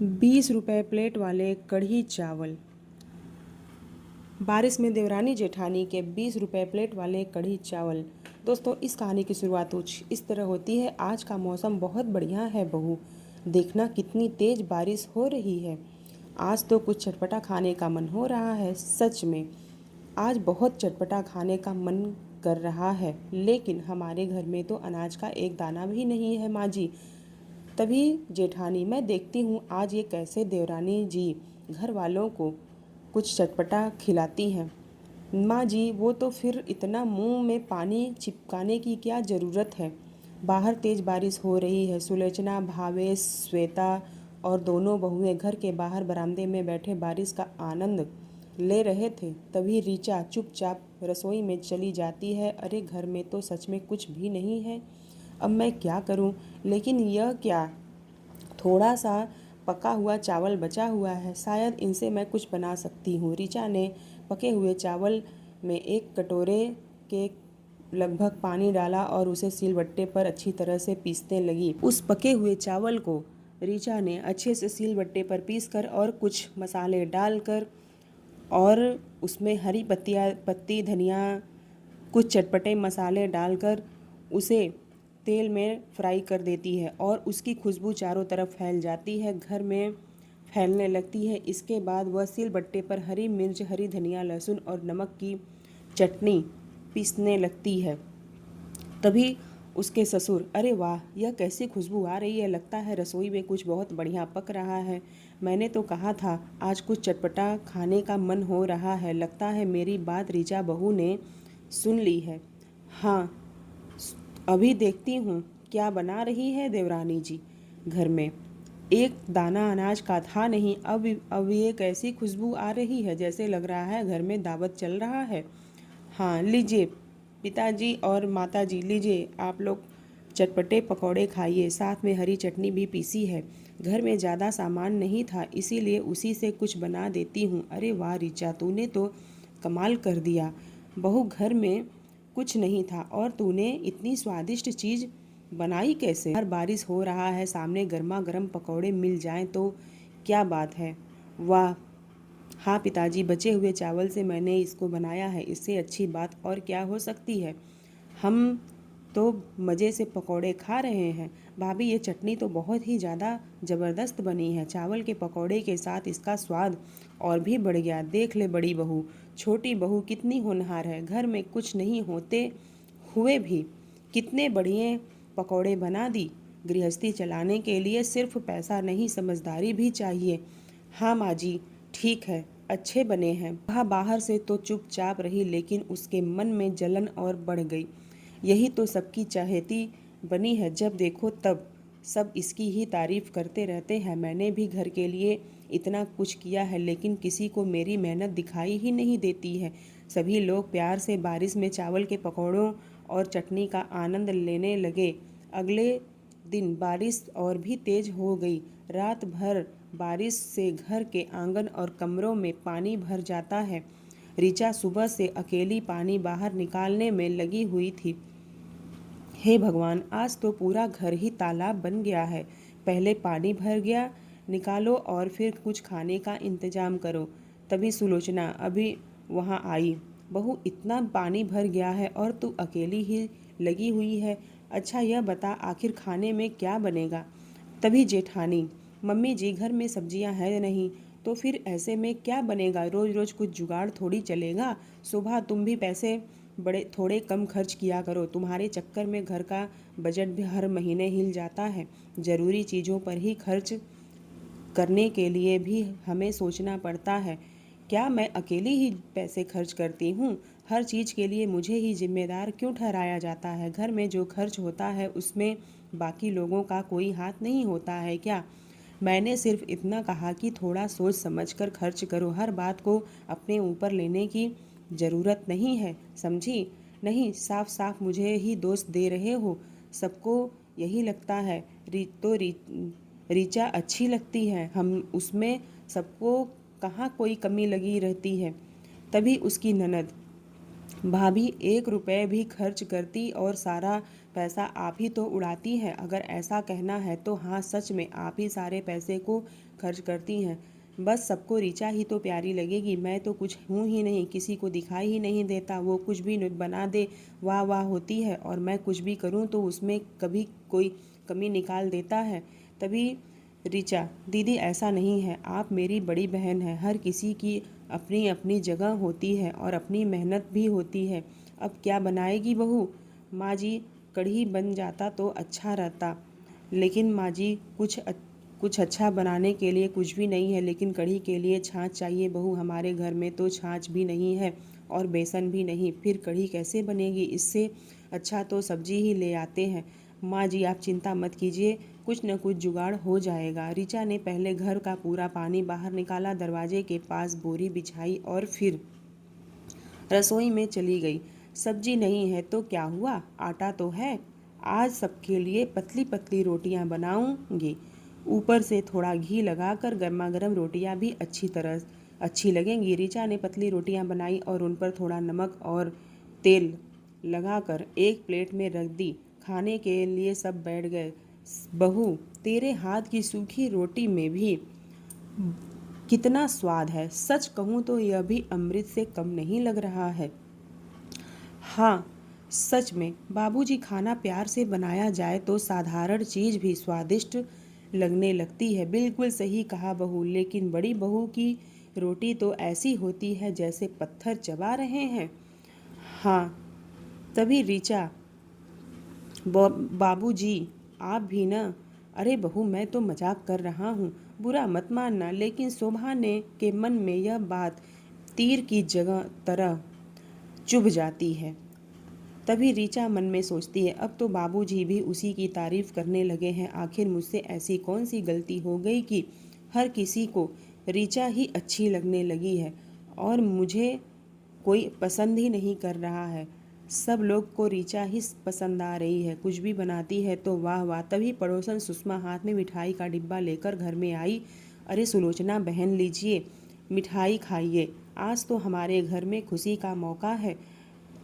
20 रुपए प्लेट वाले कढ़ी चावल। बारिश में देवरानी जेठानी के 20 रुपए प्लेट वाले कढ़ी चावल। दोस्तों, इस कहानी की शुरुआत कुछ इस तरह होती है। आज का मौसम बहुत बढ़िया है बहू, देखना कितनी तेज बारिश हो रही है। आज तो कुछ चटपटा खाने का मन हो रहा है। सच में आज बहुत चटपटा खाने का मन कर रहा है, लेकिन हमारे घर में तो अनाज का एक दाना भी नहीं है माँ जी। तभी जेठानी, मैं देखती हूँ आज ये कैसे देवरानी जी घर वालों को कुछ चटपटा खिलाती हैं। माँ जी, वो तो फिर इतना मुंह में पानी चिपकाने की क्या ज़रूरत है। बाहर तेज़ बारिश हो रही है। सुलोचना, भावेश, श्वेता और दोनों बहुएं घर के बाहर बरामदे में बैठे बारिश का आनंद ले रहे थे। तभी ऋचा चुपचाप रसोई में चली जाती है। अरे, घर में तो सच में कुछ भी नहीं है। अब मैं क्या करूं? लेकिन यह क्या, थोड़ा सा पका हुआ चावल बचा हुआ है, शायद इनसे मैं कुछ बना सकती हूँ। ऋचा ने पके हुए चावल में एक कटोरे के लगभग पानी डाला और उसे सिलबट्टे पर अच्छी तरह से पीसने लगी। उस पके हुए चावल को ऋचा ने अच्छे से सिलबट्टे पर पीसकर और कुछ मसाले डालकर और उसमें हरी पत्ती, धनिया, कुछ चटपटे मसाले डालकर उसे तेल में फ्राई कर देती है और उसकी खुशबू चारों तरफ फैल जाती है, घर में फैलने लगती है। इसके बाद वह सिलबट्टे पर हरी मिर्च, हरी धनिया, लहसुन और नमक की चटनी पीसने लगती है। तभी उसके ससुर, अरे वाह, यह कैसी खुशबू आ रही है, लगता है रसोई में कुछ बहुत बढ़िया पक रहा है। मैंने तो कहा था आज कुछ चटपटा खाने का मन हो रहा है। लगता है मेरी बात ऋचा बहू ने सुन ली है। हाँ, अभी देखती हूँ क्या बना रही है देवरानी जी। घर में एक दाना अनाज का था नहीं, अब ये कैसी खुशबू आ रही है, जैसे लग रहा है घर में दावत चल रहा है। हाँ, लीजिए पिताजी और माताजी, लीजिए आप लोग चटपटे पकौड़े खाइए, साथ में हरी चटनी भी पीसी है। घर में ज़्यादा सामान नहीं था, इसीलिए उसी से कुछ बना देती हूँ। अरे वाह ऋचा, तूने तो कमाल कर दिया बहू, घर में कुछ नहीं था और तूने इतनी स्वादिष्ट चीज़ बनाई कैसे? हर बारिश हो रहा है, सामने गर्मा गर्म पकौड़े मिल जाएं तो क्या बात है। वाह, हाँ पिताजी, बचे हुए चावल से मैंने इसको बनाया है, इससे अच्छी बात और क्या हो सकती है। हम तो मज़े से पकौड़े खा रहे हैं। भाभी, ये चटनी तो बहुत ही ज़्यादा ज़बरदस्त बनी है। चावल के पकौड़े के साथ इसका स्वाद और भी बढ़ गया। देख ले बड़ी बहू, छोटी बहू कितनी होनहार है, घर में कुछ नहीं होते हुए भी कितने बढ़िया पकौड़े बना दी। गृहस्थी चलाने के लिए सिर्फ पैसा नहीं, समझदारी भी चाहिए। हाँ माँ जी, ठीक है, अच्छे बने हैं। वह बाहर से तो चुपचाप रही, लेकिन उसके मन में जलन और बढ़ गई। यही तो सबकी चहेती बनी है, जब देखो तब सब इसकी ही तारीफ करते रहते हैं। मैंने भी घर के लिए इतना कुछ किया है, लेकिन किसी को मेरी मेहनत दिखाई ही नहीं देती है। सभी लोग प्यार से बारिश में चावल के पकौड़ों और चटनी का आनंद लेने लगे। अगले दिन बारिश और भी तेज हो गई। रात भर बारिश से घर के आंगन और कमरों में पानी भर जाता है। ऋचा सुबह से अकेली पानी बाहर निकालने में लगी हुई थी। हे भगवान, आज तो पूरा घर ही तालाब बन गया है। पहले पानी भर गया, निकालो और फिर कुछ खाने का इंतजाम करो। तभी सुलोचना अभी वहाँ आई। बहू, इतना पानी भर गया है और तू अकेली ही लगी हुई है। अच्छा यह बता, आखिर खाने में क्या बनेगा? तभी जेठानी, मम्मी जी, घर में सब्जियां हैं नहीं, तो फिर ऐसे में क्या बनेगा? रोज रोज कुछ जुगाड़ थोड़ी चलेगा। सुबह तुम भी पैसे बड़े थोड़े कम खर्च किया करो, तुम्हारे चक्कर में घर का बजट भी हर महीने हिल जाता है। ज़रूरी चीज़ों पर ही खर्च करने के लिए भी हमें सोचना पड़ता है। क्या मैं अकेली ही पैसे खर्च करती हूँ? हर चीज़ के लिए मुझे ही जिम्मेदार क्यों ठहराया जाता है? घर में जो खर्च होता है उसमें बाकी लोगों का कोई हाथ नहीं होता है क्या? मैंने सिर्फ इतना कहा कि थोड़ा सोच समझकर खर्च करो, हर बात को अपने ऊपर लेने की ज़रूरत नहीं है, समझी? नहीं, साफ साफ मुझे ही दोष दे रहे हो। सबको यही लगता है ऋचा अच्छी लगती है, हम उसमें सबको कहाँ कोई कमी लगी रहती है। तभी उसकी ननद, भाभी 1 रुपये भी खर्च करती और सारा पैसा आप ही तो उड़ाती हैं। अगर ऐसा कहना है तो हाँ, सच में आप ही सारे पैसे को खर्च करती हैं। बस सबको ऋचा ही तो प्यारी लगेगी। मैं तो कुछ हूँ ही नहीं, किसी को दिखाई ही नहीं देता। वो कुछ भी बना दे, वाह वाह होती है, और मैं कुछ भी करूँ तो उसमें कभी कोई कमी निकाल देता है। तभी ऋचा: दीदी ऐसा नहीं है, आप मेरी बड़ी बहन हैं। हर किसी की अपनी अपनी जगह होती है और अपनी मेहनत भी होती है। अब क्या बनाएगी बहू? माँ जी, कढ़ी बन जाता तो अच्छा रहता। लेकिन माँ जी, कुछ अच्छा बनाने के लिए कुछ भी नहीं है, लेकिन कढ़ी के लिए छाछ चाहिए बहू। हमारे घर में तो छाछ भी नहीं है और बेसन भी नहीं, फिर कढ़ी कैसे बनेगी? इससे अच्छा तो सब्जी ही ले आते हैं। माँ जी, आप चिंता मत कीजिए, कुछ न कुछ जुगाड़ हो जाएगा। ऋचा ने पहले घर का पूरा पानी बाहर निकाला, दरवाजे के पास बोरी बिछाई और फिर रसोई में चली गई। सब्जी नहीं है तो क्या हुआ, आटा तो है। आज सबके लिए पतली पतली रोटियां बनाऊंगी। ऊपर से थोड़ा घी लगाकर गर्मा गर्म रोटियां भी अच्छी लगेंगी। ऋचा ने पतली रोटियां बनाई और उन पर थोड़ा नमक और तेल लगाकर एक प्लेट में रख दी। खाने के लिए सब बैठ गए। बहू, तेरे हाथ की सूखी रोटी में भी कितना स्वाद है। सच कहूँ तो यह भी अमृत से कम नहीं लग रहा है। हाँ, सच में बाबूजी, खाना प्यार से बनाया जाए तो साधारण चीज़ भी स्वादिष्ट लगने लगती है। बिल्कुल सही कहा बहू, लेकिन बड़ी बहू की रोटी तो ऐसी होती है जैसे पत्थर चबा रहे हैं। हाँ, तभी ऋचा: बाबूजी, आप भी ना। अरे बहू, मैं तो मजाक कर रहा हूँ, बुरा मत मानना। लेकिन शोभा ने के मन में यह बात तीर की जगह तरह चुभ जाती है। तभी ऋचा मन में सोचती है, अब तो बाबूजी भी उसी की तारीफ करने लगे हैं। आखिर मुझसे ऐसी कौन सी गलती हो गई कि हर किसी को ऋचा ही अच्छी लगने लगी है और मुझे कोई पसंद ही नहीं कर रहा है। सब लोग को ऋचा ही पसंद आ रही है, कुछ भी बनाती है तो वाह वाह। तभी पड़ोसन सुषमा हाथ में मिठाई का डिब्बा लेकर घर में आई। अरे सुलोचना बहन, लीजिए मिठाई खाइए, आज तो हमारे घर में खुशी का मौका है।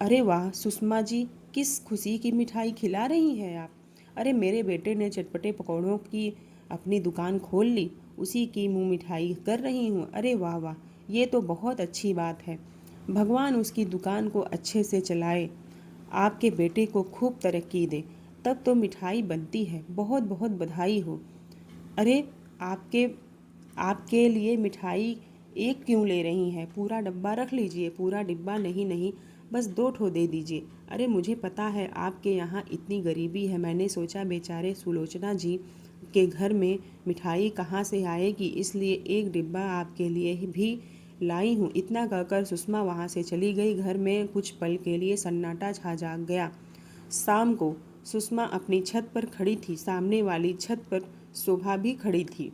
अरे वाह सुषमा जी, किस खुशी की मिठाई खिला रही हैं आप? अरे मेरे बेटे ने चटपटे पकौड़ों की अपनी दुकान खोल ली, उसी की मुँह मिठाई कर रही हूँ। अरे वाह वाह, ये तो बहुत अच्छी बात है। भगवान उसकी दुकान को अच्छे से चलाए, आपके बेटे को खूब तरक्की दे। तब तो मिठाई बनती है, बहुत बहुत बधाई हो। अरे आपके आपके लिए मिठाई एक क्यों ले रही हैं? पूरा डब्बा रख लीजिए। पूरा डिब्बा नहीं नहीं, बस 2 ठो दे दीजिए। अरे मुझे पता है आपके यहाँ इतनी गरीबी है, मैंने सोचा बेचारे सुलोचना जी के घर में मिठाई कहाँ से आएगी, इसलिए एक डिब्बा आपके लिए भी लाई हूँ। इतना कहकर सुषमा वहाँ से चली गई। घर में कुछ पल के लिए सन्नाटा छा जा गया। शाम को सुषमा अपनी छत पर खड़ी थी, सामने वाली छत पर शोभा भी खड़ी थी।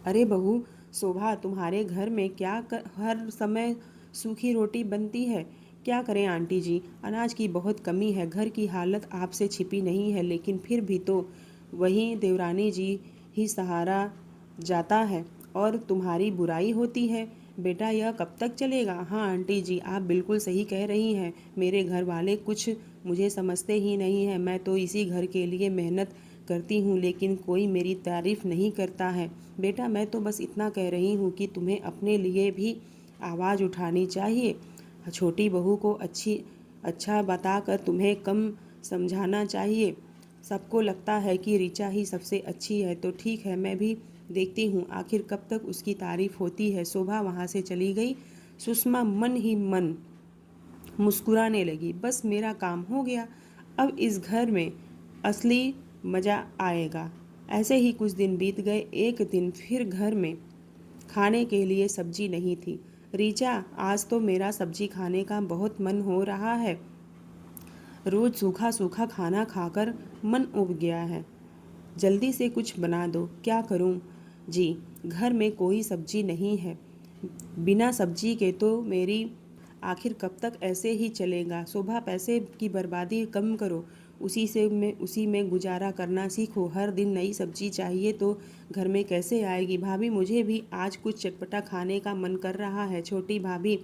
अरे बहू शोभा, तुम्हारे घर में हर समय सूखी रोटी बनती है? क्या करें आंटी जी, अनाज की बहुत कमी है। घर की हालत आपसे छिपी नहीं है, लेकिन फिर भी तो वही देवरानी जी ही सहारा जाता है और तुम्हारी बुराई होती है। बेटा यह कब तक चलेगा? हाँ आंटी जी, आप बिल्कुल सही कह रही हैं। मेरे घर वाले कुछ मुझे समझते ही नहीं हैं। मैं तो इसी घर के लिए मेहनत करती हूँ, लेकिन कोई मेरी तारीफ नहीं करता है। बेटा मैं तो बस इतना कह रही हूँ कि तुम्हें अपने लिए भी आवाज़ उठानी चाहिए। छोटी बहू को अच्छा बताकर तुम्हें कम समझाना चाहिए। सबको लगता है कि ऋचा ही सबसे अच्छी है, तो ठीक है, मैं भी देखती हूँ आखिर कब तक उसकी तारीफ होती है। शोभा वहाँ से चली गई। सुषमा मन ही मन मुस्कुराने लगी। बस मेरा काम हो गया, अब इस घर में असली मज़ा आएगा। ऐसे ही कुछ दिन बीत गए। एक दिन फिर घर में खाने के लिए सब्जी नहीं थी। ऋचा, आज तो मेरा सब्जी खाने का बहुत मन हो रहा है। रोज सूखा सूखा खाना खाकर मन उब गया है। जल्दी से कुछ बना दो। क्या करूं? जी, घर में कोई सब्जी नहीं है। बिना सब्जी के तो मेरी आखिर कब तक ऐसे ही चलेगा। शोभा, पैसे की बर्बादी कम करो, उसी में गुजारा करना सीखो। हर दिन नई सब्जी चाहिए तो घर में कैसे आएगी? भाभी, मुझे भी आज कुछ चटपटा खाने का मन कर रहा है। छोटी भाभी,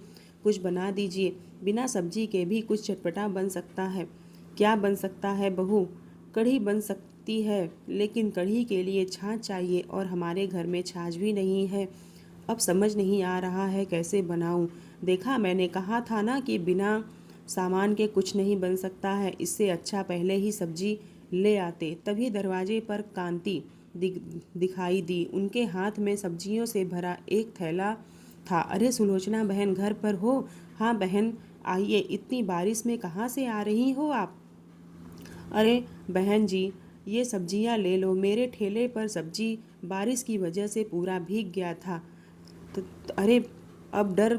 कुछ बना दीजिए। बिना सब्जी के भी कुछ चटपटा बन सकता है। क्या बन सकता है बहू? कढ़ी बन सकती है, लेकिन कढ़ी के लिए छाछ चाहिए और हमारे घर में छाछ भी नहीं है। अब समझ नहीं आ रहा है कैसे बनाऊं। देखा, मैंने कहा था ना कि बिना सामान के कुछ नहीं बन सकता है। इससे अच्छा पहले ही सब्जी ले आते। तभी दरवाजे पर कांति दिखाई दी। उनके हाथ में सब्जियों से भरा एक थैला था। अरे सुलोचना बहन, घर पर हो? हाँ बहन, आइए। इतनी बारिश में कहाँ से आ रही हो आप? अरे बहन जी, ये सब्जियां ले लो। मेरे ठेले पर सब्जी बारिश की वजह से पूरा भीग गया था। अरे अब डर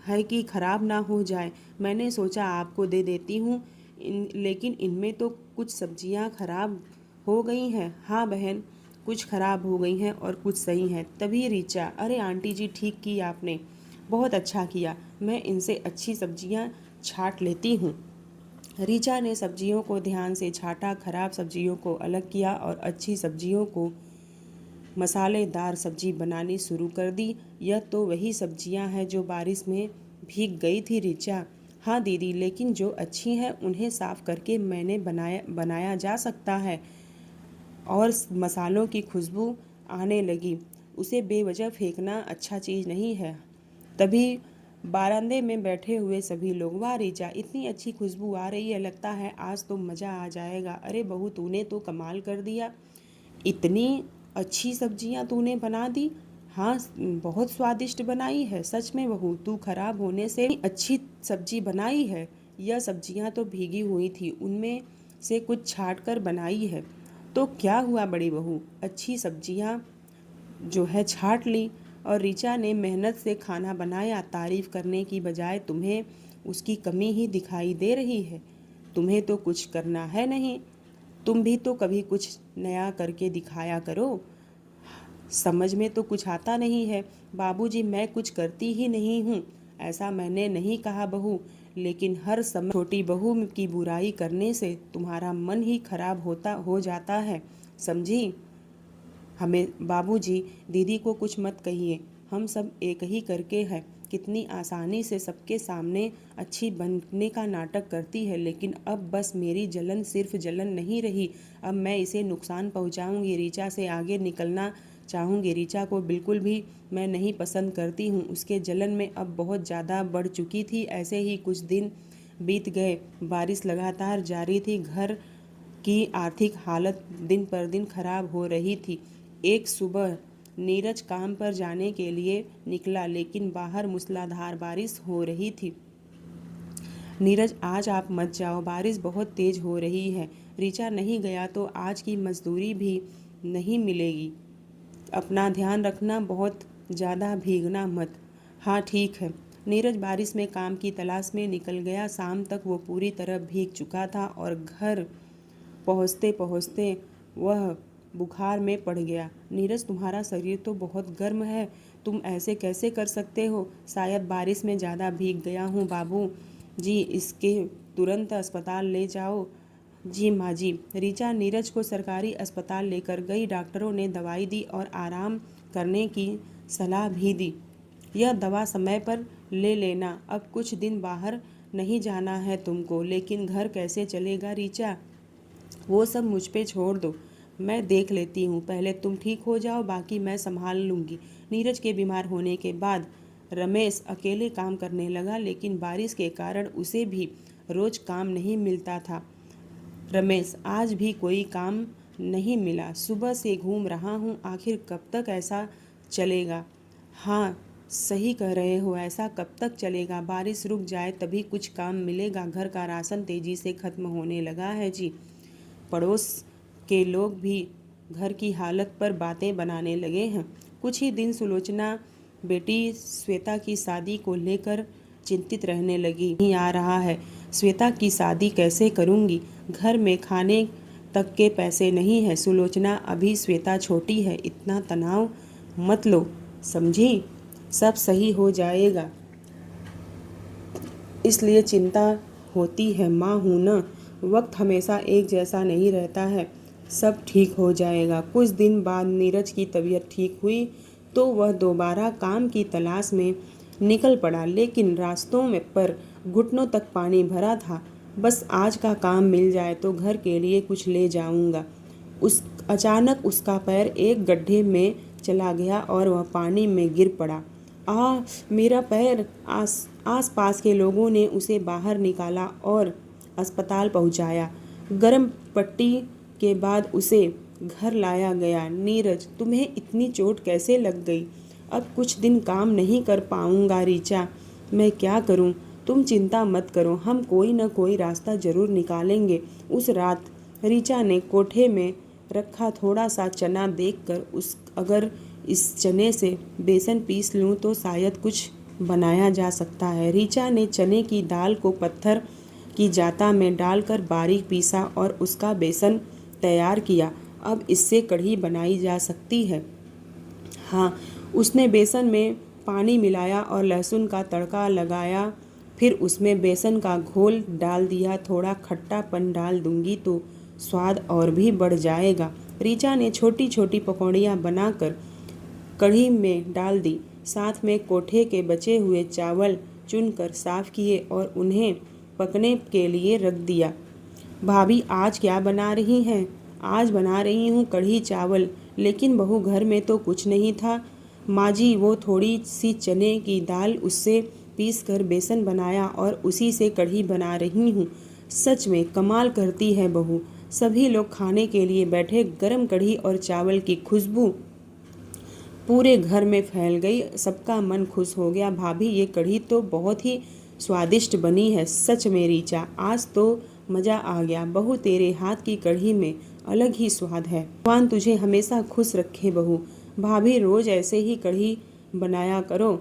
है कि ख़राब ना हो जाए। मैंने सोचा आपको दे देती हूँ। लेकिन इनमें तो कुछ सब्जियाँ ख़राब हो गई हैं। हाँ बहन, कुछ ख़राब हो गई हैं और कुछ सही हैं। तभी रीचा, अरे आंटी जी, ठीक की आपने, बहुत अच्छा किया। मैं इनसे अच्छी सब्जियाँ छांट लेती हूँ। रीचा ने सब्जियों को ध्यान से छांटा, खराब सब्जियों को अलग किया और अच्छी सब्जियों को मसालेदार सब्जी बनानी शुरू कर दी। यह तो वही सब्जियां हैं जो बारिश में भीग गई थी रीचा। हाँ दीदी, लेकिन जो अच्छी हैं उन्हें साफ करके मैंने बनाया जा सकता है। और मसालों की खुशबू आने लगी। उसे बेवजह फेंकना अच्छा चीज़ नहीं है। तभी बारांदे में बैठे हुए सभी लोग, वाह रीचा, इतनी अच्छी खुशबू आ रही है, लगता है आज तो मज़ा आ जाएगा। अरे बहू, तूने तो कमाल कर दिया। इतनी अच्छी सब्जियां तूने बना दी। हाँ, बहुत स्वादिष्ट बनाई है। सच में बहू, तू खराब होने से अच्छी सब्जी बनाई है। यह सब्जियां तो भीगी हुई थी, उनमें से कुछ छांट कर बनाई है। तो क्या हुआ बड़ी बहू, अच्छी सब्जियां जो है छांट ली और रीचा ने मेहनत से खाना बनाया। तारीफ करने की बजाय तुम्हें उसकी कमी ही दिखाई दे रही है। तुम्हें तो कुछ करना है नहीं। तुम भी तो कभी कुछ नया करके दिखाया करो। समझ में तो कुछ आता नहीं है। बाबूजी, मैं कुछ करती ही नहीं हूँ। ऐसा मैंने नहीं कहा बहू, लेकिन हर समय छोटी बहू की बुराई करने से तुम्हारा मन ही खराब हो जाता है, समझी? हमें बाबूजी, दीदी को कुछ मत कहिए। हम सब एक ही करके हैं। कितनी आसानी से सबके सामने अच्छी बनने का नाटक करती है, लेकिन अब बस मेरी जलन सिर्फ जलन नहीं रही। अब मैं इसे नुकसान पहुंचाऊंगी। रीचा से आगे निकलना चाहूँगी। रीचा को बिल्कुल भी मैं नहीं पसंद करती हूँ। उसके जलन में अब बहुत ज़्यादा बढ़ चुकी थी। ऐसे ही कुछ दिन बीत गए। बारिश लगातार जारी थी। घर की आर्थिक हालत दिन पर दिन खराब हो रही थी। एक सुबह नीरज काम पर जाने के लिए निकला, लेकिन बाहर मूसलाधार बारिश हो रही थी। नीरज, आज आप मत जाओ, बारिश बहुत तेज हो रही है। रीचा नहीं गया तो आज की मजदूरी भी नहीं मिलेगी। अपना ध्यान रखना, बहुत ज़्यादा भीगना मत। हाँ ठीक है। नीरज बारिश में काम की तलाश में निकल गया। शाम तक वो पूरी तरह भीग चुका था और घर पहुँचते पहुँचते वह बुखार में पड़ गया। नीरज, तुम्हारा शरीर तो बहुत गर्म है, तुम ऐसे कैसे कर सकते हो? शायद बारिश में ज़्यादा भीग गया हूँ बाबू जी, इसके तुरंत अस्पताल ले जाओ। जी माँ जी। रीचा नीरज को सरकारी अस्पताल लेकर गई। डॉक्टरों ने दवाई दी और आराम करने की सलाह भी दी। यह दवा समय पर ले लेना। अब कुछ दिन बाहर नहीं जाना है तुमको। लेकिन घर कैसे चलेगा रीचा? वो सब मुझ पे छोड़ दो, मैं देख लेती हूँ। पहले तुम ठीक हो जाओ, बाकी मैं संभाल लूँगी। नीरज के बीमार होने के बाद रमेश अकेले काम करने लगा, लेकिन बारिश के कारण उसे भी रोज काम नहीं मिलता था। रमेश, आज भी कोई काम नहीं मिला। सुबह से घूम रहा हूँ, आखिर कब तक ऐसा चलेगा? हाँ सही कह रहे हो, ऐसा कब तक चलेगा? बारिश रुक जाए तभी कुछ काम मिलेगा। घर का राशन तेजी से खत्म होने लगा है जी। पड़ोस के लोग भी घर की हालत पर बातें बनाने लगे हैं। कुछ ही दिन सुलोचना बेटी श्वेता की शादी को लेकर चिंतित रहने लगी। नहीं आ रहा है, श्वेता की शादी कैसे करूंगी? घर में खाने तक के पैसे नहीं है। सुलोचना, अभी श्वेता छोटी है, इतना तनाव मत लो, समझी? सब सही हो जाएगा, इसलिए चिंता होती है। माँ हूँ ना, वक्त हमेशा एक जैसा नहीं रहता है। सब ठीक हो जाएगा। कुछ दिन बाद नीरज की तबीयत ठीक हुई तो वह दोबारा काम की तलाश में निकल पड़ा, लेकिन रास्तों में पर घुटनों तक पानी भरा था। बस आज का काम मिल जाए तो घर के लिए कुछ ले जाऊंगा। उस अचानक उसका पैर एक गड्ढे में चला गया और वह पानी में गिर पड़ा। मेरा पैर! आस पास के लोगों ने उसे बाहर निकाला और अस्पताल पहुंचाया। गर्म पट्टी के बाद उसे घर लाया गया। नीरज, तुम्हें इतनी चोट कैसे लग गई? अब कुछ दिन काम नहीं कर पाऊंगा रीचा। मैं क्या करूं? तुम चिंता मत करो, हम कोई न कोई रास्ता जरूर निकालेंगे। उस रात रीचा ने कोठे में रखा थोड़ा सा चना देखकर अगर इस चने से बेसन पीस लूं तो शायद कुछ बनाया जा सकता है। रीचा ने चने की दाल को पत्थर की जाता में डालकर बारीक पीसा और उसका बेसन तैयार किया। अब इससे कढ़ी बनाई जा सकती है। हाँ, उसने बेसन में पानी मिलाया और लहसुन का तड़का लगाया। फिर उसमें बेसन का घोल डाल दिया। थोड़ा खट्टापन डाल दूंगी तो स्वाद और भी बढ़ जाएगा। रीचा ने छोटी छोटी पकौड़ियाँ बनाकर कढ़ी में डाल दी। साथ में कोठे के बचे हुए चावल चुनकर साफ किए और उन्हें पकने के लिए रख दिया। भाभी, आज क्या बना रही हैं? आज बना रही हूँ कढ़ी चावल। लेकिन बहू, घर में तो कुछ नहीं था। माँ जी, वो थोड़ी सी चने की दाल उससे पीस कर बेसन बनाया और उसी से कढ़ी बना रही हूँ। सच में कमाल करती है बहू। सभी लोग खाने के लिए बैठे। गरम कढ़ी और चावल की खुशबू पूरे घर में फैल गई। सबका मन खुश हो गया। भाभी, ये कढ़ी तो बहुत ही स्वादिष्ट बनी है। सच में रीचा, आज तो मज़ा आ गया। बहू, तेरे हाथ की कढ़ी में अलग ही स्वाद है। भगवान तुझे हमेशा खुश रखे बहू। भाभी, रोज ऐसे ही कढ़ी बनाया करो।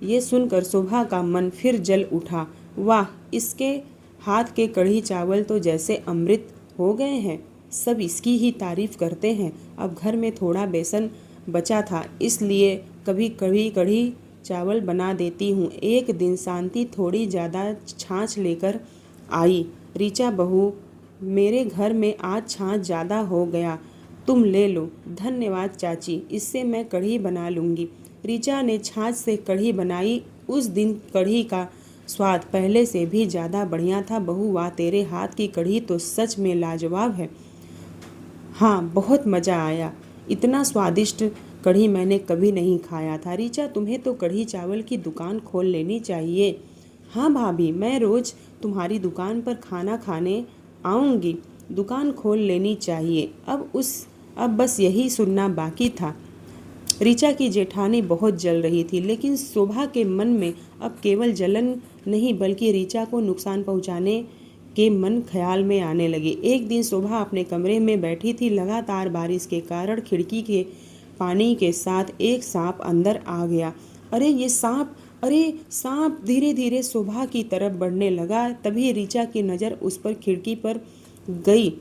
ये सुनकर शोभा का मन फिर जल उठा। वाह, इसके हाथ के कढ़ी चावल तो जैसे अमृत हो गए हैं। सब इसकी ही तारीफ करते हैं। अब घर में थोड़ा बेसन बचा था, इसलिए कभी कभी कढ़ी चावल बना देती हूँ। एक दिन शांति थोड़ी ज़्यादा छाछ लेकर आई। रीचा, बहू, मेरे घर में आज छाछ ज़्यादा हो गया, तुम ले लो। धन्यवाद चाची, इससे मैं कढ़ी बना लूँगी। रीचा ने छाछ से कढ़ी बनाई। उस दिन कढ़ी का स्वाद पहले से भी ज़्यादा बढ़िया था। बहू, वाह, तेरे हाथ की कढ़ी तो सच में लाजवाब है। हाँ, बहुत मज़ा आया। इतना स्वादिष्ट कढ़ी मैंने कभी नहीं खाया था। रीचा, तुम्हें तो कढ़ी चावल की दुकान खोल लेनी चाहिए। हाँ भाभी, मैं रोज़ तुम्हारी दुकान पर खाना खाने आऊँगी। दुकान खोल लेनी चाहिए। अब बस यही सुनना बाकी था। रीचा की जेठानी बहुत जल रही थी, लेकिन शोभा के मन में अब केवल जलन नहीं बल्कि रीचा को नुकसान पहुंचाने के मन ख्याल में आने लगे। एक दिन शोभा अपने कमरे में बैठी थी। लगातार बारिश के कारण खिड़की के पानी के साथ एक सांप अंदर आ गया। अरे ये सांप! अरे सांप! धीरे धीरे शोभा की तरफ बढ़ने लगा। तभी रीचा की नज़र उस पर खिड़की पर गई।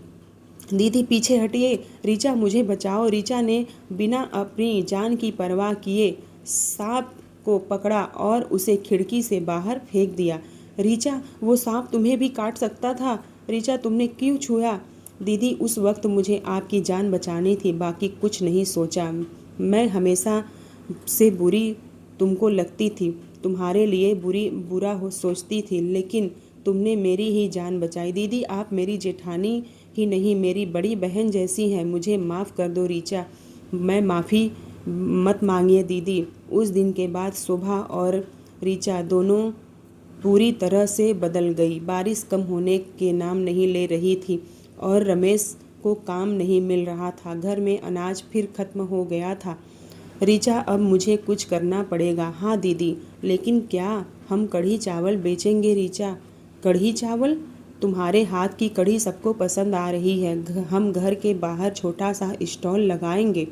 दीदी, पीछे हटिए। रीचा, मुझे बचाओ। रीचा ने बिना अपनी जान की परवाह किए सांप को पकड़ा और उसे खिड़की से बाहर फेंक दिया। रीचा, वो सांप तुम्हें भी काट सकता था। रीचा, तुमने क्यों छुआ? दीदी, उस वक्त मुझे आपकी जान बचानी थी, बाकी कुछ नहीं सोचा। मैं हमेशा से बुरी तुमको लगती थी, तुम्हारे लिए बुरा हो सोचती थी, लेकिन तुमने मेरी ही जान बचाई। दीदी, आप मेरी जेठानी ही नहीं, मेरी बड़ी बहन जैसी हैं। मुझे माफ़ कर दो रीचा। मैं माफ़ी मत मांगिए दीदी। उस दिन के बाद शोभा और रीचा दोनों पूरी तरह से बदल गई। बारिश कम होने के नाम नहीं ले रही थी और रमेश को काम नहीं मिल रहा था। घर में अनाज फिर खत्म हो गया था। रीचा, अब मुझे कुछ करना पड़ेगा। हाँ दीदी, लेकिन क्या? हम कढ़ी चावल बेचेंगे रीचा। कढ़ी चावल? तुम्हारे हाथ की कढ़ी सबको पसंद आ रही है। हम घर के बाहर छोटा सा स्टॉल लगाएंगे।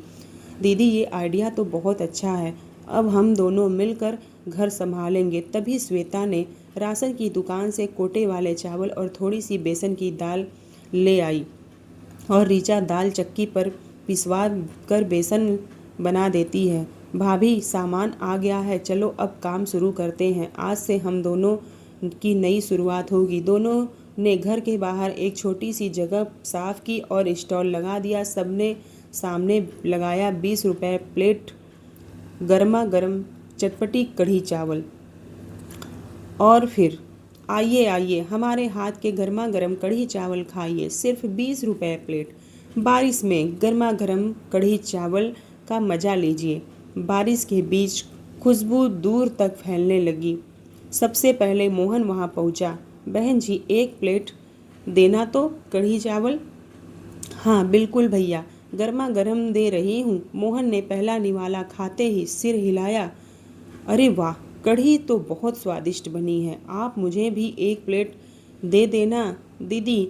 दीदी, ये आइडिया तो बहुत अच्छा है। अब हम दोनों मिलकर घर संभालेंगे। तभी श्वेता ने राशन की दुकान से कोटे वाले चावल और थोड़ी सी बेसन की दाल ले आई और रीचा दाल चक्की पर पिसवा कर बेसन बना देती है। भाभी, सामान आ गया है, चलो अब काम शुरू करते हैं। आज से हम दोनों की नई शुरुआत होगी। दोनों ने घर के बाहर एक छोटी सी जगह साफ की और स्टॉल लगा दिया। सबने सामने लगाया 20 रुपये प्लेट गर्मा गर्म चटपटी कढ़ी चावल। और फिर आइए आइए, हमारे हाथ के गर्मा गर्म कढ़ी चावल खाइए, सिर्फ 20 रुपए प्लेट। बारिश में गर्मा गर्म कढ़ी चावल का मज़ा लीजिए। बारिश के बीच खुशबू दूर तक फैलने लगी। सबसे पहले मोहन वहाँ पहुँचा। बहन जी, एक प्लेट देना तो कढ़ी चावल। हाँ बिल्कुल भैया, गर्मा गर्म दे रही हूँ। मोहन ने पहला निवाला खाते ही सिर हिलाया। अरे वाह, कढ़ी तो बहुत स्वादिष्ट बनी है। आप मुझे भी एक प्लेट दे देना दीदी।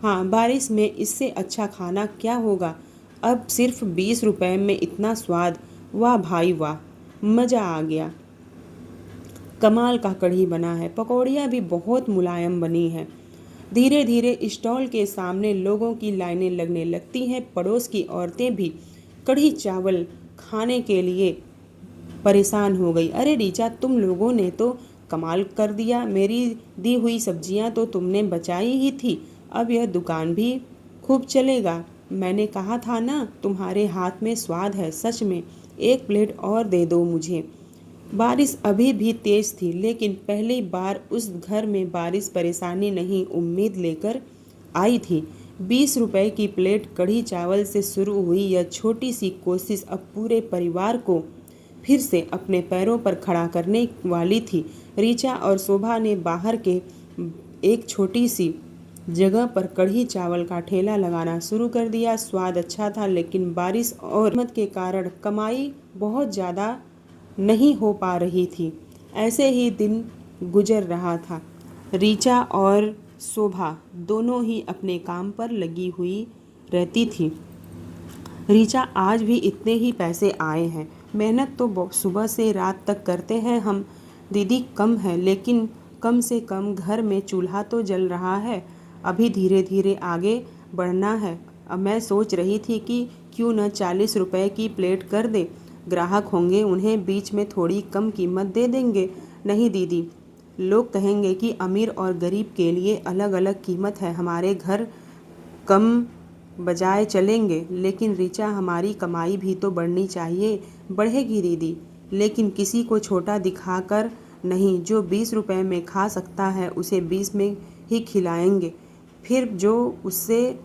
हाँ, बारिश में इससे अच्छा खाना क्या होगा। अब सिर्फ 20 रुपए में इतना स्वाद। वाह भाई वाह, मज़ा आ गया। कमाल का कढ़ी बना है। पकौड़ियाँ भी बहुत मुलायम बनी हैं। धीरे धीरे स्टॉल के सामने लोगों की लाइनें लगने लगती हैं। पड़ोस की औरतें भी कढ़ी चावल खाने के लिए परेशान हो गई। अरे रीचा, तुम लोगों ने तो कमाल कर दिया। मेरी दी हुई सब्जियां तो तुमने बचाई ही थी। अब यह दुकान भी खूब चलेगा। मैंने कहा था ना, तुम्हारे हाथ में स्वाद है। सच में, एक प्लेट और दे दो मुझे। बारिश अभी भी तेज थी, लेकिन पहली बार उस घर में बारिश परेशानी नहीं, उम्मीद लेकर आई थी। 20 रुपए की प्लेट कढ़ी चावल से शुरू हुई यह छोटी सी कोशिश अब पूरे परिवार को फिर से अपने पैरों पर खड़ा करने वाली थी। रीचा और शोभा ने बाहर के एक छोटी सी जगह पर कढ़ी चावल का ठेला लगाना शुरू कर दिया। स्वाद अच्छा था, लेकिन बारिश और कीमत के कारण कमाई बहुत ज़्यादा नहीं हो पा रही थी। ऐसे ही दिन गुजर रहा था। रीचा और शोभा दोनों ही अपने काम पर लगी हुई रहती थी। रीचा, आज भी इतने ही पैसे आए हैं। मेहनत तो सुबह से रात तक करते हैं हम दीदी। कम है, लेकिन कम से कम घर में चूल्हा तो जल रहा है। अभी धीरे धीरे आगे बढ़ना है। अब मैं सोच रही थी कि क्यों न 40 रुपए की प्लेट कर दे। ग्राहक होंगे, उन्हें बीच में थोड़ी कम कीमत दे देंगे। नहीं दीदी, लोग कहेंगे कि अमीर और गरीब के लिए अलग अलग कीमत है। हमारे घर कम बजाय चलेंगे। लेकिन रीचा, हमारी कमाई भी तो बढ़नी चाहिए। बढ़ेगी दीदी, लेकिन किसी को छोटा दिखाकर नहीं। जो 20 रुपए में खा सकता है उसे 20 में ही खिलाएंगे। फिर जो उससे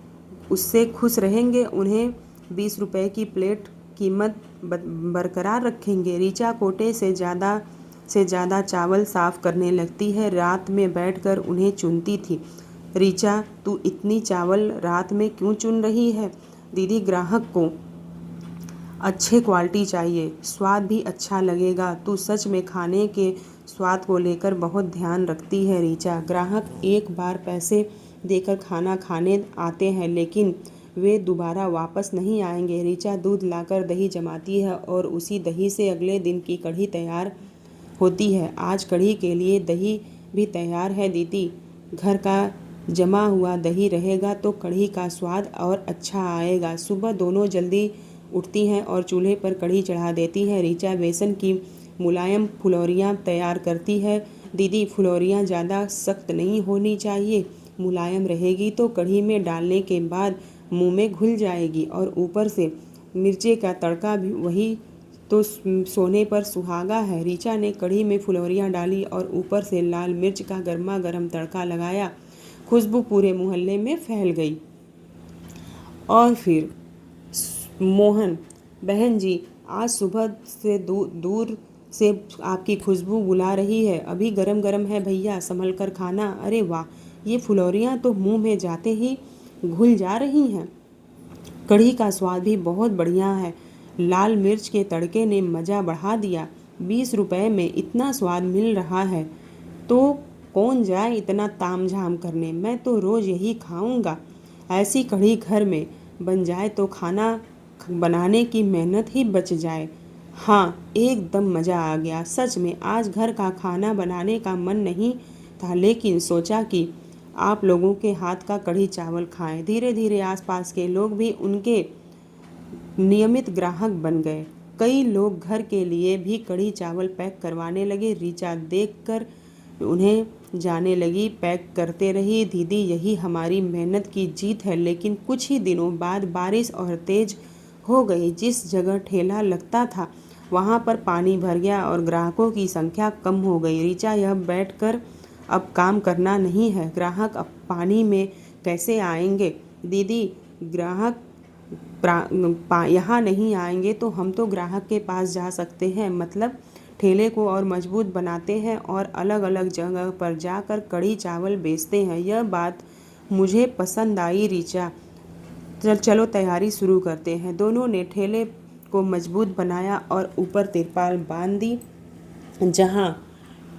उससे खुश रहेंगे उन्हें 20 रुपए की प्लेट कीमत बरकरार रखेंगे। रीचा कोटे से ज़्यादा चावल साफ करने लगती है। रात में बैठकर उन्हें चुनती थी। रीचा, तू इतनी चावल रात में क्यों चुन रही है। दीदी, ग्राहक को अच्छे क्वालिटी चाहिए, स्वाद भी अच्छा लगेगा। तू सच में खाने के स्वाद को लेकर बहुत ध्यान रखती है रीचा। ग्राहक एक बार पैसे देकर खाना खाने आते हैं, लेकिन वे दोबारा वापस नहीं आएंगे। रीचा दूध लाकर दही जमाती है और उसी दही से अगले दिन की कढ़ी तैयार होती है। आज कढ़ी के लिए दही भी तैयार है दीदी। घर का जमा हुआ दही रहेगा तो कढ़ी का स्वाद और अच्छा आएगा। सुबह दोनों जल्दी उठती हैं और चूल्हे पर कढ़ी चढ़ा देती है। रीचा बेसन की मुलायम फुलौरियाँ तैयार करती है। दीदी, फुलौरियाँ ज़्यादा सख्त नहीं होनी चाहिए। मुलायम रहेगी तो कढ़ी में डालने के बाद मुंह में घुल जाएगी। और ऊपर से मिर्चे का तड़का भी वही तो सोने पर सुहागा है। रीचा ने कढ़ी में फुलौरियाँ डाली और ऊपर से लाल मिर्च का गर्मा गर्म तड़का लगाया। खुशबू पूरे मोहल्ले में फैल गई। और फिर मोहन, बहन जी, आज सुबह से दूर से आपकी खुशबू बुला रही है। अभी गरम गरम है भैया, संभल कर खाना। अरे वाह, ये फुलौरियाँ तो मुंह में जाते ही घुल जा रही हैं। कढ़ी का स्वाद भी बहुत बढ़िया है। लाल मिर्च के तड़के ने मज़ा बढ़ा दिया। 20 रुपए में इतना स्वाद मिल रहा है तो कौन जाए इतना तामझाम करने। मैं तो रोज़ यही खाऊंगा। ऐसी कढ़ी घर में बन जाए तो खाना बनाने की मेहनत ही बच जाए। हाँ, एकदम मज़ा आ गया। सच में आज घर का खाना बनाने का मन नहीं था, लेकिन सोचा कि आप लोगों के हाथ का कढ़ी चावल खाएं। धीरे धीरे आसपास के लोग भी उनके नियमित ग्राहक बन गए। कई लोग घर के लिए भी कढ़ी चावल पैक करवाने लगे। रीचा देखकर उन्हें जाने लगी। पैक करते रही दीदी, यही हमारी मेहनत की जीत है। लेकिन कुछ ही दिनों बाद बारिश और तेज हो गई। जिस जगह ठेला लगता था वहाँ पर पानी भर गया और ग्राहकों की संख्या कम हो गई। रीचा यह बैठकर अब काम करना नहीं है। ग्राहक अब पानी में कैसे आएंगे? दीदी, ग्राहक यहाँ नहीं आएंगे तो हम तो ग्राहक के पास जा सकते हैं। मतलब ठेले को और मजबूत बनाते हैं और अलग अलग जगह पर जाकर कढ़ी चावल बेचते हैं। यह बात मुझे पसंद आई ऋचा। चलो तैयारी शुरू करते हैं। दोनों ने ठेले को मजबूत बनाया और ऊपर तिरपाल बांध दी। जहाँ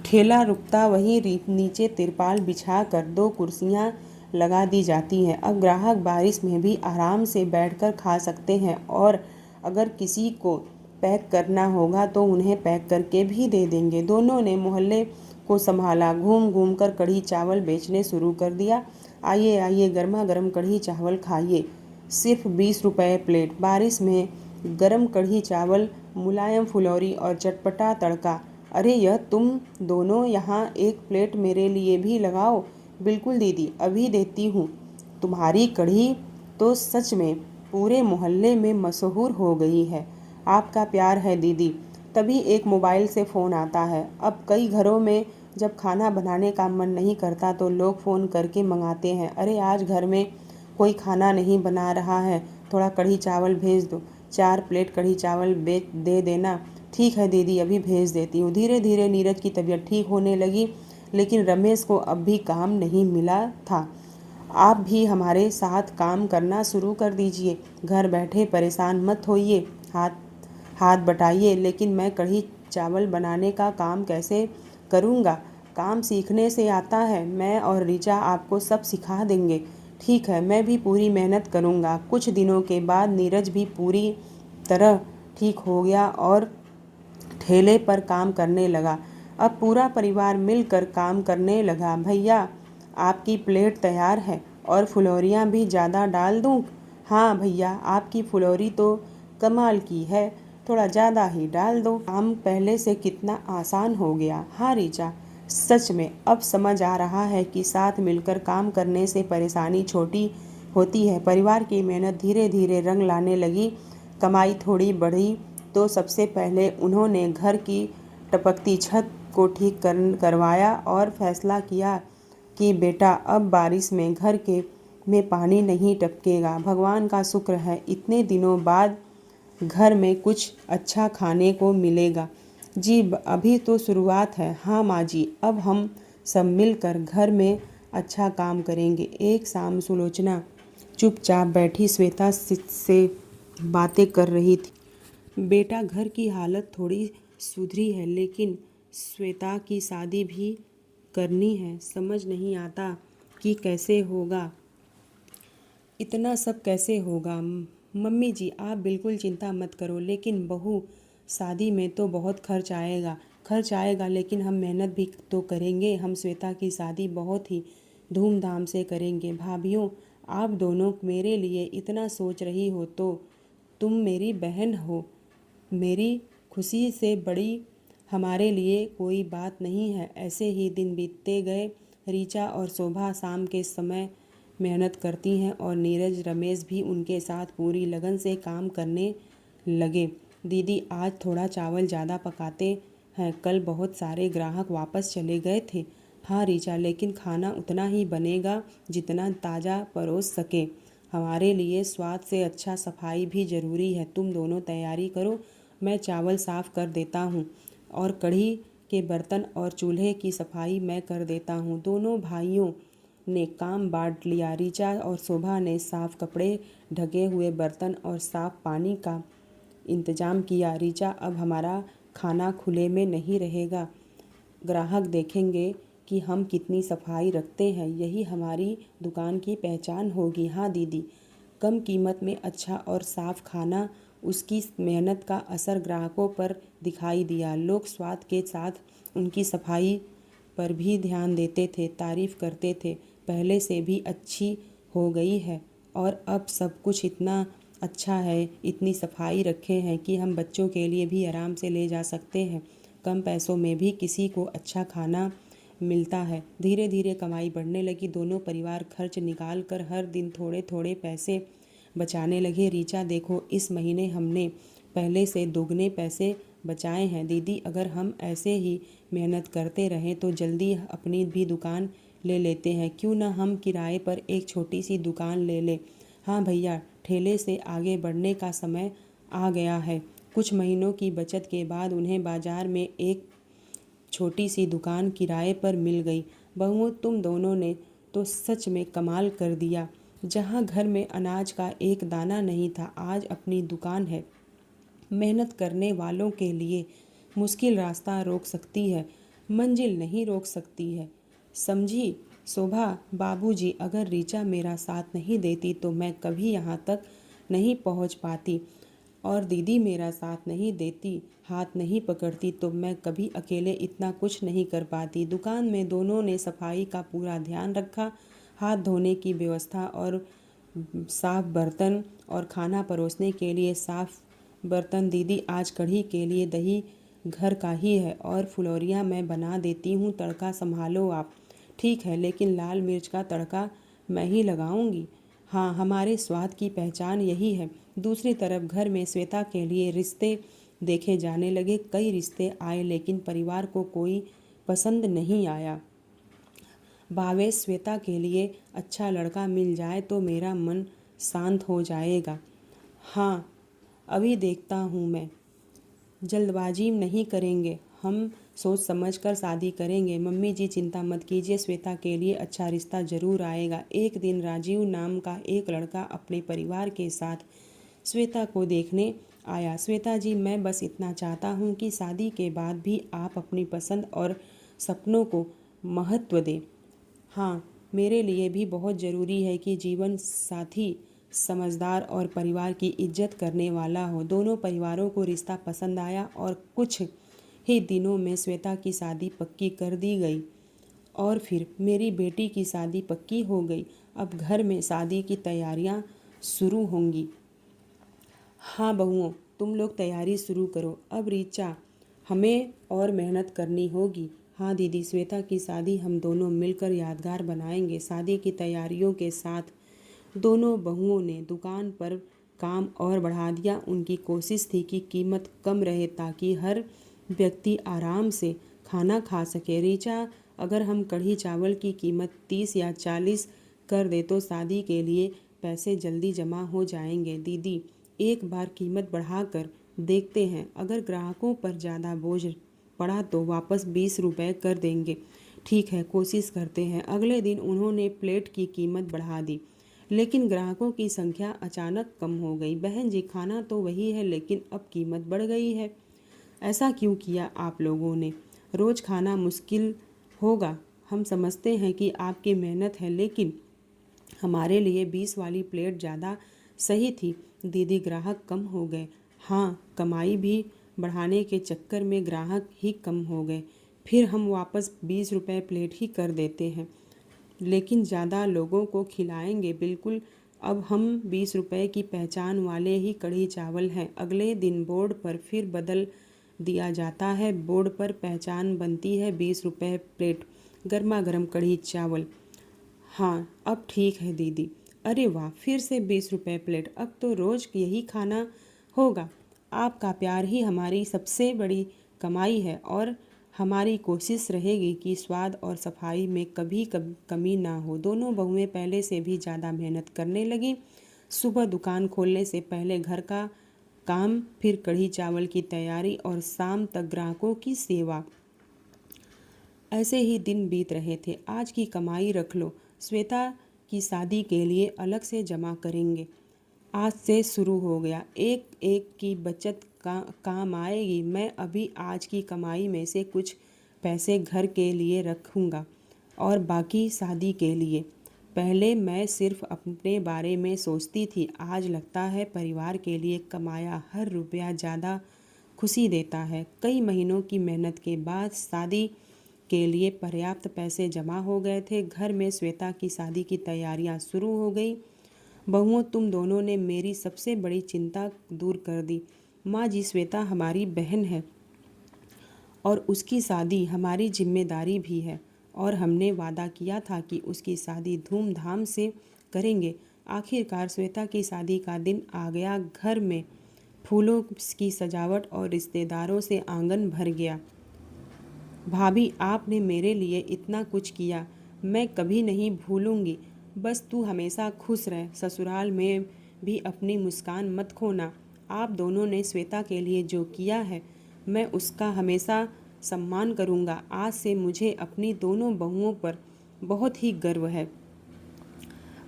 ठेला रुकता वहीं नीचे तिरपाल बिछाकर 2 कुर्सियाँ लगा दी जाती हैं। अब ग्राहक बारिश में भी आराम से बैठकर खा सकते हैं और अगर किसी को पैक करना होगा तो उन्हें पैक करके भी दे देंगे। दोनों ने मोहल्ले को संभाला, घूम घूम कर कढ़ी चावल बेचने शुरू कर दिया। आइए आइए, गर्मा गर्म कढ़ी चावल खाइए, सिर्फ 20 रुपये प्लेट। बारिश में गर्म कढ़ी चावल, मुलायम फुलौरी और चटपटा तड़का। अरे यह तुम दोनों यहाँ एक प्लेट मेरे लिए भी लगाओ। बिल्कुल दीदी, अभी देती हूँ। तुम्हारी कढ़ी तो सच में पूरे मोहल्ले में मशहूर हो गई है। आपका प्यार है दीदी। तभी एक मोबाइल से फ़ोन आता है। अब कई घरों में जब खाना बनाने का मन नहीं करता तो लोग फ़ोन करके मंगाते हैं। अरे आज घर में कोई खाना नहीं बना रहा है, थोड़ा कढ़ी चावल भेज दो, 4 प्लेट कढ़ी चावल दे देना। ठीक है दीदी, अभी भेज देती हूँ। धीरे धीरे नीरज की तबीयत ठीक होने लगी, लेकिन रमेश को अब भी काम नहीं मिला था। आप भी हमारे साथ काम करना शुरू कर दीजिए। घर बैठे परेशान मत होइए, हाथ हाथ बटाइए। लेकिन मैं कढ़ी चावल बनाने का काम कैसे करूँगा? काम सीखने से आता है। मैं और ऋचा आपको सब सिखा देंगे। ठीक है, मैं भी पूरी मेहनत करूँगा। कुछ दिनों के बाद नीरज भी पूरी तरह ठीक हो गया और ठेले पर काम करने लगा। अब पूरा परिवार मिलकर काम करने लगा। भैया, आपकी प्लेट तैयार है और फुलौरियाँ भी ज़्यादा डाल दूँ? हाँ भैया, आपकी फुलौरी तो कमाल की है, थोड़ा ज़्यादा ही डाल दो। काम पहले से कितना आसान हो गया। हाँ ऋचा, सच में अब समझ आ रहा है कि साथ मिलकर काम करने से परेशानी छोटी होती है। परिवार की मेहनत धीरे धीरे रंग लाने लगी। कमाई थोड़ी बढ़ी तो सबसे पहले उन्होंने घर की टपकती छत को ठीक करवाया और फैसला किया कि बेटा अब बारिश में घर के में पानी नहीं टपकेगा। भगवान का शुक्र है, इतने दिनों बाद घर में कुछ अच्छा खाने को मिलेगा। जी अभी तो शुरुआत है। हाँ माँ जी, अब हम सब मिलकर घर में अच्छा काम करेंगे। एक शाम सुलोचना चुपचाप बैठी श्वेता से बातें कर रही थी। बेटा, घर की हालत थोड़ी सुधरी है, लेकिन श्वेता की शादी भी करनी है। समझ नहीं आता कि कैसे होगा, इतना सब कैसे होगा। मम्मी जी, आप बिल्कुल चिंता मत करो, लेकिन बहू शादी में तो बहुत खर्च आएगा, लेकिन हम मेहनत भी तो करेंगे। हम श्वेता की शादी बहुत ही धूमधाम से करेंगे। भाभियों, आप दोनों मेरे लिए इतना सोच रही हो तो तुम मेरी बहन हो। मेरी खुशी से बड़ी हमारे लिए कोई बात नहीं है। ऐसे ही दिन बीतते गए। ऋचा और शोभा शाम के समय मेहनत करती हैं और नीरज रमेश भी उनके साथ पूरी लगन से काम करने लगे। दीदी, आज थोड़ा चावल ज़्यादा पकाते हैं, कल बहुत सारे ग्राहक वापस चले गए थे। हाँ ऋचा, लेकिन खाना उतना ही बनेगा जितना ताज़ा परोस सके। हमारे लिए स्वाद से अच्छा सफाई भी ज़रूरी है। तुम दोनों तैयारी करो, मैं चावल साफ़ कर देता हूँ और कढ़ी के बर्तन और चूल्हे की सफाई मैं कर देता हूँ। दोनों भाइयों ने काम बांट लिया। ऋचा और शोभा ने साफ कपड़े, ढके हुए बर्तन और साफ पानी का इंतजाम किया। ऋचा, अब हमारा खाना खुले में नहीं रहेगा। ग्राहक देखेंगे कि हम कितनी सफाई रखते हैं, यही हमारी दुकान की पहचान होगी। हाँ दीदी, कम कीमत में अच्छा और साफ खाना, उसकी मेहनत का असर ग्राहकों पर दिखाई दिया। लोग स्वाद के साथ उनकी सफाई पर भी ध्यान देते थे, तारीफ करते थे। पहले से भी अच्छी हो गई है और अब सब कुछ इतना अच्छा है, इतनी सफाई रखे हैं कि हम बच्चों के लिए भी आराम से ले जा सकते हैं। कम पैसों में भी किसी को अच्छा खाना मिलता है। धीरे धीरे कमाई बढ़ने लगी। दोनों परिवार खर्च निकाल कर हर दिन थोड़े थोड़े पैसे बचाने लगे। ऋचा, देखो इस महीने हमने पहले से दोगुने पैसे बचाए हैं। दीदी, अगर हम ऐसे ही मेहनत करते रहें तो जल्दी अपनी भी दुकान ले लेते हैं। क्यों ना हम किराए पर एक छोटी सी दुकान ले लें। हाँ भैया, ठेले से आगे बढ़ने का समय आ गया है। कुछ महीनों की बचत के बाद उन्हें बाजार में एक छोटी सी दुकान किराए पर मिल गई। बहुओं, तुम दोनों ने तो सच में कमाल कर दिया। जहाँ घर में अनाज का एक दाना नहीं था, आज अपनी दुकान है। मेहनत करने वालों के लिए मुश्किल रास्ता रोक सकती है, मंजिल नहीं रोक सकती है। समझी शोभा? बाबूजी, अगर रीचा मेरा साथ नहीं देती तो मैं कभी यहाँ तक नहीं पहुँच पाती, और दीदी मेरा साथ नहीं देती, हाथ नहीं पकड़ती तो मैं कभी अकेले इतना कुछ नहीं कर पाती। दुकान में दोनों ने सफाई का पूरा ध्यान रखा, हाथ धोने की व्यवस्था और साफ बर्तन और खाना परोसने के लिए साफ बर्तन। दीदी, आज कढ़ी के लिए दही घर का ही है और फुलौरियाँ मैं बना देती हूँ, तड़का संभालो आप। ठीक है, लेकिन लाल मिर्च का तड़का मैं ही लगाऊंगी। हाँ, हमारे स्वाद की पहचान यही है। दूसरी तरफ घर में श्वेता के लिए रिश्ते देखे जाने लगे। कई रिश्ते आए लेकिन परिवार को कोई पसंद नहीं आया। भावेश, श्वेता के लिए अच्छा लड़का मिल जाए तो मेरा मन शांत हो जाएगा। हाँ, अभी देखता हूँ मैं। जल्दबाजी नहीं करेंगे, हम सोच समझ कर शादी करेंगे। मम्मी जी चिंता मत कीजिए, श्वेता के लिए अच्छा रिश्ता ज़रूर आएगा। एक दिन राजीव नाम का एक लड़का अपने परिवार के साथ श्वेता को देखने आया। श्वेता जी, मैं बस इतना चाहता हूँ कि शादी के बाद भी आप अपनी पसंद और सपनों को महत्व दें। हाँ, मेरे लिए भी बहुत ज़रूरी है कि जीवन साथी समझदार और परिवार की इज्जत करने वाला हो। दोनों परिवारों को रिश्ता पसंद आया और कुछ ही दिनों में श्वेता की शादी पक्की कर दी गई। और फिर मेरी बेटी की शादी पक्की हो गई। अब घर में शादी की तैयारियां शुरू होंगी। हाँ बहुओं, तुम लोग तैयारी शुरू करो। अब रीचा, हमें और मेहनत करनी होगी। हाँ दीदी, श्वेता की शादी हम दोनों मिलकर यादगार बनाएंगे। शादी की तैयारियों के साथ दोनों बहुओं ने दुकान पर काम और बढ़ा दिया। उनकी कोशिश थी कि कीमत कम रहे ताकि हर व्यक्ति आराम से खाना खा सके। रीचा, अगर हम कढ़ी चावल की कीमत 30 या 40 कर दे तो शादी के लिए पैसे जल्दी जमा हो जाएंगे। दीदी, एक बार कीमत बढ़ाकर देखते हैं, अगर ग्राहकों पर ज़्यादा बोझ पड़ा तो वापस 20 रुपये कर देंगे। ठीक है, कोशिश करते हैं। अगले दिन उन्होंने प्लेट की कीमत बढ़ा दी, लेकिन ग्राहकों की संख्या अचानक कम हो गई। बहन जी, खाना तो वही है लेकिन अब कीमत बढ़ गई है। ऐसा क्यों किया आप लोगों ने? रोज़ खाना मुश्किल होगा। हम समझते हैं कि आपकी मेहनत है, लेकिन हमारे लिए 20 वाली प्लेट ज़्यादा सही थी। दीदी, ग्राहक कम हो गए। हाँ, कमाई भी बढ़ाने के चक्कर में ग्राहक ही कम हो गए। फिर हम वापस 20 रुपये प्लेट ही कर देते हैं, लेकिन ज़्यादा लोगों को खिलाएंगे। बिल्कुल, अब हम 20 रुपये की पहचान वाले ही कढ़ी चावल हैं। अगले दिन बोर्ड पर फिर बदल दिया जाता है। बोर्ड पर पहचान बनती है 20 रुपये प्लेट, गर्मा गर्म कढ़ी चावल। हाँ, अब ठीक है दीदी। अरे वाह, फिर से 20 रुपये प्लेट। अब तो रोज़ यही खाना होगा। आपका प्यार ही हमारी सबसे बड़ी कमाई है और हमारी कोशिश रहेगी कि स्वाद और सफाई में कभी कमी ना हो। दोनों बहुएं पहले से भी ज़्यादा मेहनत करने लगी। सुबह दुकान खोलने से पहले घर का काम, फिर कढ़ी चावल की तैयारी और शाम तक ग्राहकों की सेवा। ऐसे ही दिन बीत रहे थे। आज की कमाई रख लो, श्वेता की शादी के लिए अलग से जमा करेंगे। आज से शुरू हो गया, एक एक की बचत काम आएगी। मैं अभी आज की कमाई में से कुछ पैसे घर के लिए रखूँगा और बाकी शादी के लिए। पहले मैं सिर्फ अपने बारे में सोचती थी, आज लगता है परिवार के लिए कमाया हर रुपया ज़्यादा खुशी देता है। कई महीनों की मेहनत के बाद शादी के लिए पर्याप्त पैसे जमा हो गए थे। घर में श्वेता की शादी की तैयारियां शुरू हो गई। बहुओं, तुम दोनों ने मेरी सबसे बड़ी चिंता दूर कर दी। माँ जी, श्वेता हमारी बहन है और उसकी शादी हमारी जिम्मेदारी भी है, और हमने वादा किया था कि उसकी शादी धूमधाम से करेंगे। आखिरकार श्वेता की शादी का दिन आ गया। घर में फूलों की सजावट और रिश्तेदारों से आंगन भर गया। भाभी, आपने मेरे लिए इतना कुछ किया, मैं कभी नहीं भूलूंगी। बस तू हमेशा खुश रह, ससुराल में भी अपनी मुस्कान मत खोना। आप दोनों ने श्वेता के लिए जो किया है, मैं उसका हमेशा सम्मान करूंगा। आज से मुझे अपनी दोनों बहुओं पर बहुत ही गर्व है।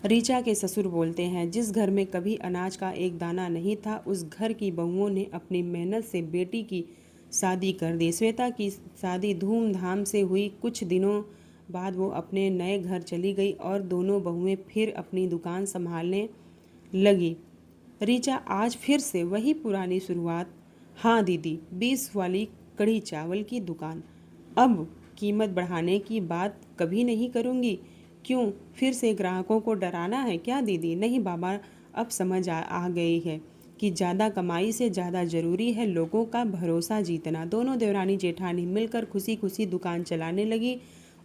ऋचा के ससुर बोलते हैं, जिस घर में कभी अनाज का एक दाना नहीं था, उस घर की बहुओं ने अपनी मेहनत से बेटी की शादी कर दी। श्वेता की शादी धूमधाम से हुई। कुछ दिनों बाद वो अपने नए घर चली गई और दोनों बहुएं फिर अपनी दुकान संभालने लगी। ऋचा, आज फिर से वही पुरानी शुरुआत? हाँ दीदी, 20 वाली कढ़ी चावल की दुकान। अब कीमत बढ़ाने की बात कभी नहीं करूँगी। क्यों, फिर से ग्राहकों को डराना है क्या दीदी? नहीं बाबा, अब समझ आ गई है कि ज़्यादा कमाई से ज़्यादा ज़रूरी है लोगों का भरोसा जीतना। दोनों देवरानी जेठानी मिलकर खुशी खुशी दुकान चलाने लगी।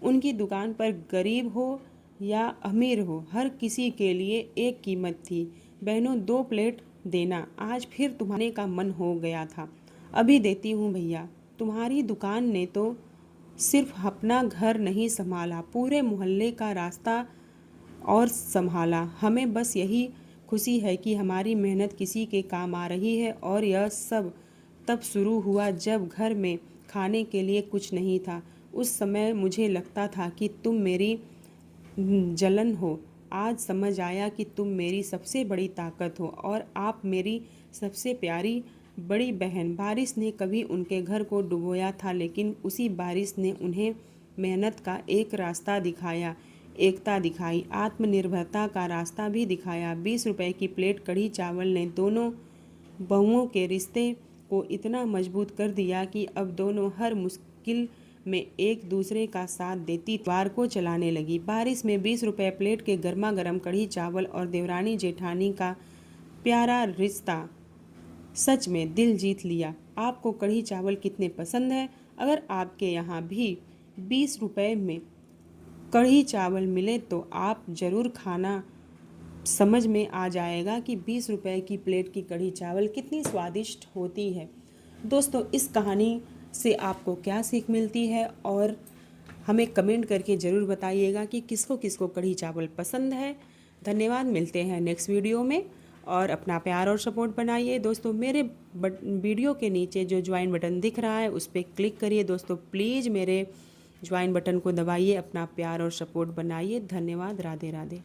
उनकी दुकान पर गरीब हो या अमीर हो, हर किसी के लिए एक कीमत थी। बहनों, 2 प्लेट देना, आज फिर तुम्हारे का मन हो गया था। अभी देती हूँ भैया। तुम्हारी दुकान ने तो सिर्फ अपना घर नहीं संभाला, पूरे मोहल्ले का रास्ता और संभाला। हमें बस यही खुशी है कि हमारी मेहनत किसी के काम आ रही है। और यह सब तब शुरू हुआ जब घर में खाने के लिए कुछ नहीं था। उस समय मुझे लगता था कि तुम मेरी जलन हो। आज समझ आया कि तुम मेरी सबसे बड़ी ताकत हो और आप मेरी सबसे प्यारी बड़ी बहन। बारिश ने कभी उनके घर को डुबोया था, लेकिन उसी बारिश ने उन्हें मेहनत का एक रास्ता दिखाया, एकता दिखाई, आत्मनिर्भरता का रास्ता भी दिखाया। 20 रुपए की प्लेट कढ़ी चावल ने दोनों बहुओं के रिश्ते को इतना मजबूत कर दिया कि अब दोनों हर मुश्किल में एक दूसरे का साथ देती परिवार को चलाने लगी। बारिश में 20 रुपए प्लेट के गर्मा गर्म कढ़ी चावल और देवरानी जेठानी का प्यारा रिश्ता सच में दिल जीत लिया। आपको कढ़ी चावल कितने पसंद है? अगर आपके यहाँ भी 20 रुपए में कढ़ी चावल मिले तो आप ज़रूर खाना। समझ में आ जाएगा कि 20 रुपए की प्लेट की कढ़ी चावल कितनी स्वादिष्ट होती है। दोस्तों, इस कहानी से आपको क्या सीख मिलती है और हमें कमेंट करके ज़रूर बताइएगा कि किसको किसको कढ़ी चावल पसंद है। धन्यवाद, मिलते हैं नेक्स्ट वीडियो में। और अपना प्यार और सपोर्ट बनाइए। दोस्तों, मेरे वीडियो के नीचे जो ज्वाइन बटन दिख रहा है उस पर क्लिक करिए। दोस्तों प्लीज़ मेरे ज्वाइन बटन को दबाइए, अपना प्यार और सपोर्ट बनाइए। धन्यवाद, राधे राधे।